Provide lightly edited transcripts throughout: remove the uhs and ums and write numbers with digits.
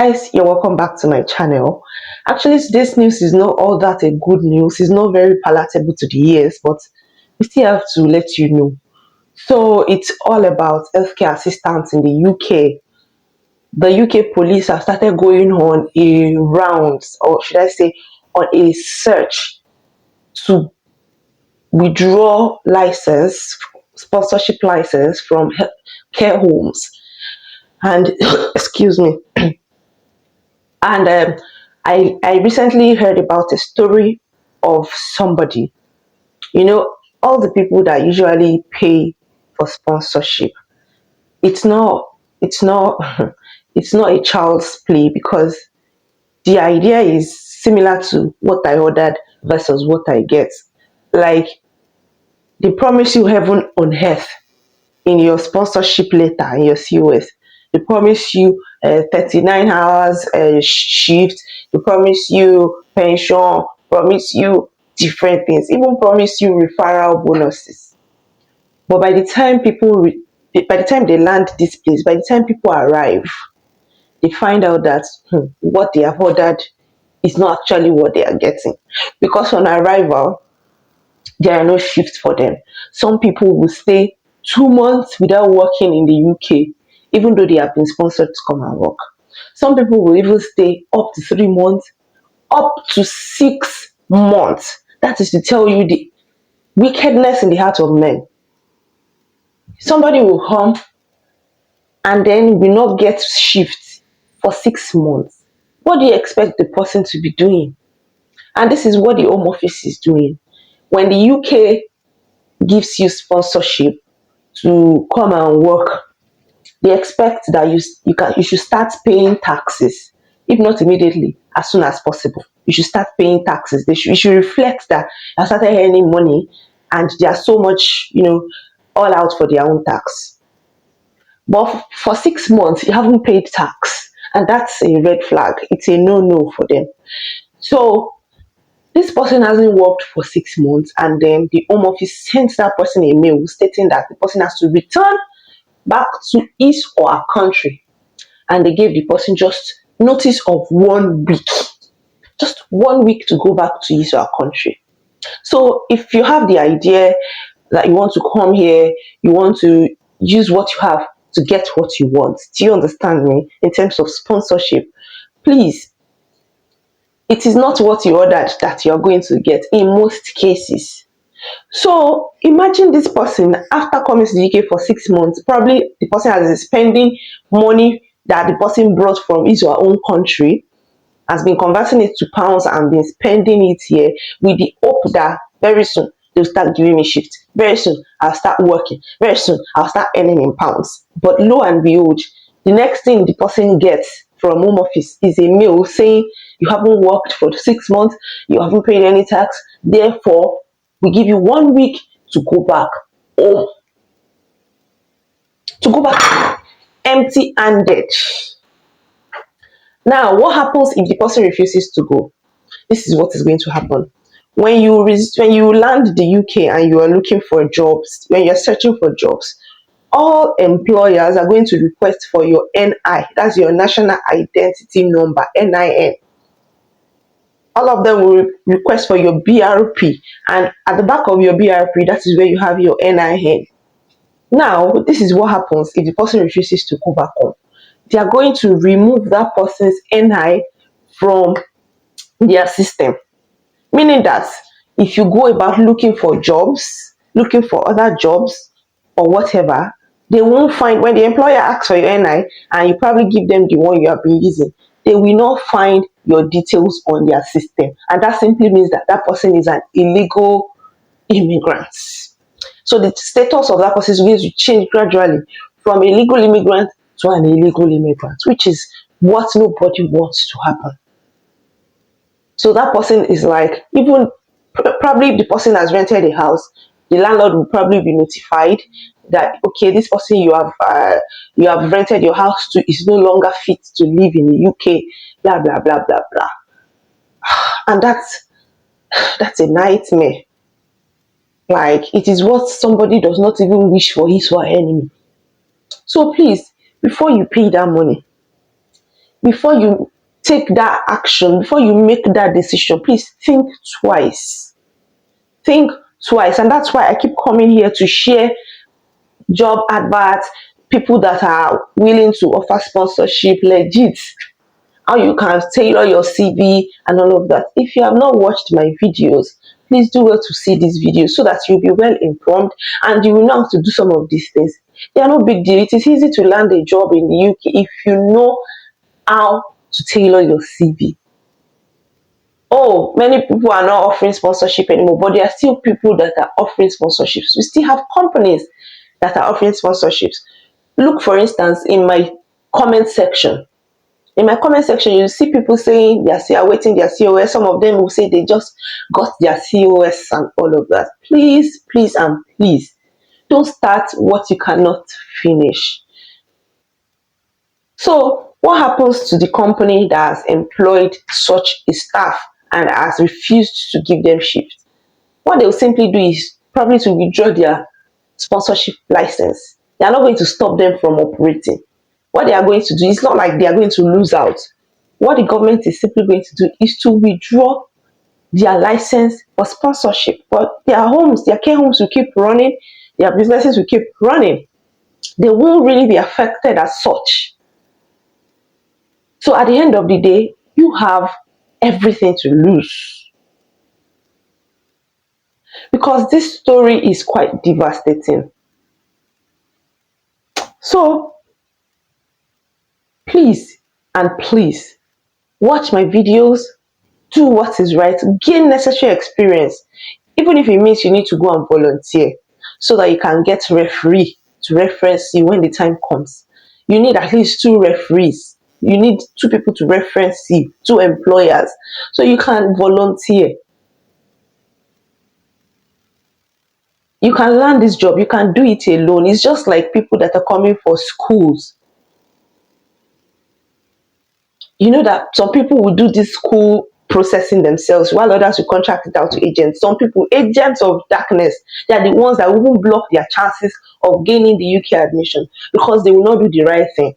Guys, you're welcome back to my channel. Actually, this news is not all that a good news. It's not very palatable to the ears, but we still have to let you know. So it's all about healthcare assistants in the UK. The UK police have started going on a rounds, or should I say, on a search to withdraw license, sponsorship license from care homes. And excuse me. And I recently heard about a story of somebody, you know, all the people that usually pay for sponsorship. It's not, it's not, it's not a child's play, because the idea is similar to what I ordered versus what I get. Like, they promise you heaven on earth in your sponsorship letter, in your COS. They promise you 39 hours shift. They promise you pension, promise you different things, even promise you referral bonuses. But by the time they land this place, by the time people arrive, they find out that what they have ordered is not actually what they are getting. Because on arrival, there are no shifts for them. Some people will stay 2 months without working in the UK, even though they have been sponsored to come and work. Some people will even stay up to 3 months, up to 6 months. That is to tell you the wickedness in the heart of men. Somebody will come and then will not get shifts for 6 months. What do you expect the person to be doing? And this is what the Home Office is doing. When the UK gives you sponsorship to come and work, they expect that you should start paying taxes, if not immediately, as soon as possible. You should start paying taxes. You should reflect that you started earning money and they are so much, all out for their own tax. But for 6 months, you haven't paid tax, and that's a red flag. It's a no-no for them. So this person hasn't worked for 6 months, and then the Home Office sends that person a mail stating that the person has to return back to his or her country. And they gave the person just notice of 1 week. Just 1 week to go back to his or her country. So if you have the idea that you want to come here, you want to use what you have to get what you want. Do you understand me? In terms of sponsorship, please, it is not what you ordered that you are going to get in most cases. So imagine this person, after coming to the UK for 6 months, probably the person has been spending money that the person brought from his or her own country, has been converting it to pounds and been spending it here with the hope that very soon they'll start giving me shifts. Very soon I'll start working. Very soon I'll start earning in pounds. But lo and behold, the next thing the person gets from Home Office is a mail saying you haven't worked for 6 months, you haven't paid any tax, therefore we give you 1 week to go back home. To go back empty-handed. Now, what happens if the person refuses to go? This is what is going to happen. When you land the UK and you are looking for jobs, when you're searching for jobs, all employers are going to request for your NI. That's your national identity number, NIN. All of them will request for your BRP, and at the back of your BRP, that is where you have your NIN. Now, this is what happens if the person refuses to go back home. They are going to remove that person's NI from their system. Meaning that if you go about looking for jobs, looking for other jobs or whatever, they won't find, when the employer asks for your NI and you probably give them the one you have been using, they will not find your details on their system. And that simply means that that person is an illegal immigrant. So the status of that person is going to change gradually from a legal immigrant to an illegal immigrant, which is what nobody wants to happen. So that person is like, even probably if the person has rented a house, the landlord will probably be notified that, okay, this person you have rented your house to is no longer fit to live in the UK, blah blah blah blah blah. And that's a nightmare. Like, it is what somebody does not even wish for his or her enemy. So please, before you pay that money, before you take that action, before you make that decision, please think twice. Think twice. And that's why I keep coming here to share job adverts, people that are willing to offer sponsorship, legit, how you can tailor your CV and all of that. If you have not watched my videos, please do well to see these videos so that you'll be well informed and you will know how to do some of these things. They are no big deal. It is easy to land a job in the UK if you know how to tailor your CV. Oh, many people are not offering sponsorship anymore, but there are still people that are offering sponsorships. We still have companies that are offering sponsorships. Look, for instance, in my comment section. In my comment section, you see people saying they are still awaiting their COS. Some of them will say they just got their COS and all of that. Please, please, and please, don't start what you cannot finish. So, what happens to the company that has employed such a staff and has refused to give them shifts? What they'll simply do is probably to withdraw their sponsorship license. They are not going to stop them from operating. What they are going to do, it's not like they are going to lose out. What the government is simply going to do is to withdraw their license for sponsorship. But their homes, their care homes will keep running, their businesses will keep running. They won't really be affected as such. So at the end of the day, you have everything to lose. Because this story is quite devastating. So please and please watch my videos, do what is right, gain necessary experience, even if it means you need to go and volunteer so that you can get referee to reference you when the time comes. You need at least two referees. You need two people to reference you, two employers, so you can volunteer. You can learn this job. You can do it alone. It's just like people that are coming for schools. You know that some people will do this school processing themselves while others will contract it out to agents. Some people, agents of darkness, they are the ones that will even block their chances of gaining the UK admission because they will not do the right thing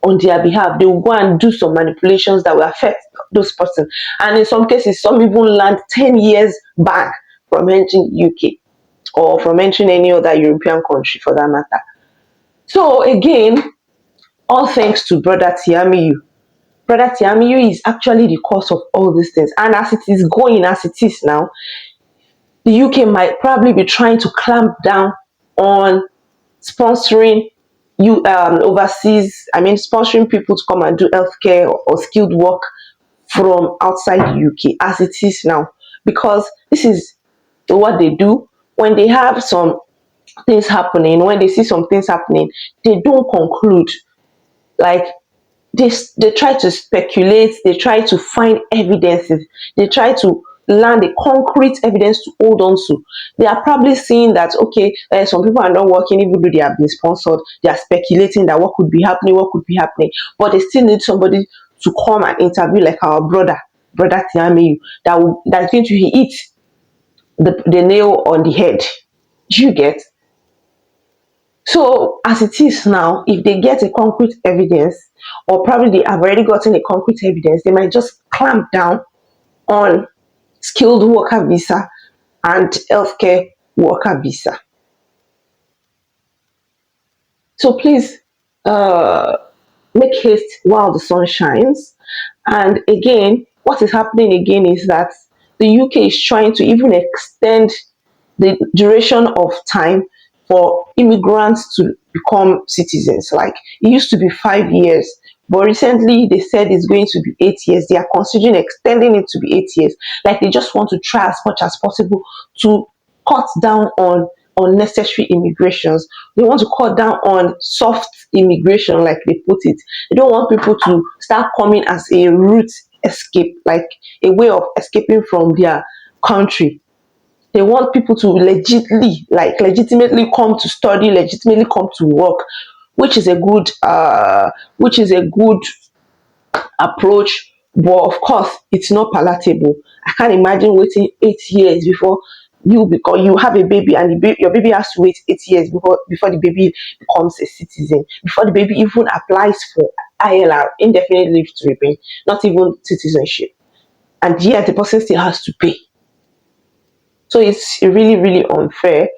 on their behalf. They will go and do some manipulations that will affect those persons. And in some cases, some even land 10 years back from entering UK or from entering any other European country for that matter. So again, all thanks to Brother Tiamiyu. Brother Tiamiyu is actually the cause of all these things. And as it is going, as it is now, the UK might probably be trying to clamp down on sponsoring you overseas. I mean, sponsoring people to come and do healthcare or skilled work from outside the UK as it is now, because this is what they do when they have some things happening. When they see some things happening, they don't conclude. Like they try to speculate, they try to find evidences, they try to land a concrete evidence to hold on to. They are probably seeing that okay, some people are not working even though they have been sponsored. They are speculating that what could be happening, but they still need somebody to come and interview, like our brother Tiamiyu, that's going to hit the nail on the head. Do you get? So as it is now, if they get a concrete evidence, or probably they have already gotten a concrete evidence, they might just clamp down on skilled worker visa and healthcare worker visa. So please make haste while the sun shines. And again, what is happening again is that the UK is trying to even extend the duration of time for immigrants to become citizens. Like it used to be 5 years, but recently they said it's going to be 8 years. They are considering extending it to be 8 years. Like they just want to try as much as possible to cut down on unnecessary immigrations. They want to cut down on soft immigration, like they put it. They don't want people to start coming as a route escape, like a way of escaping from their country. They want people to legitimately come to study, legitimately come to work, which is a good approach. But of course, it's not palatable. I can't imagine waiting 8 years before because you have a baby, and your baby has to wait 8 years before the baby becomes a citizen, before the baby even applies for ILR, indefinite leave to remain, not even citizenship. And yet the person still has to pay. So it's really, really unfair.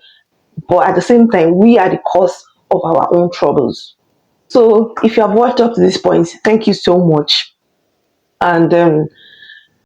But at the same time, we are the cause of our own troubles. So if you have watched up to this point, thank you so much. And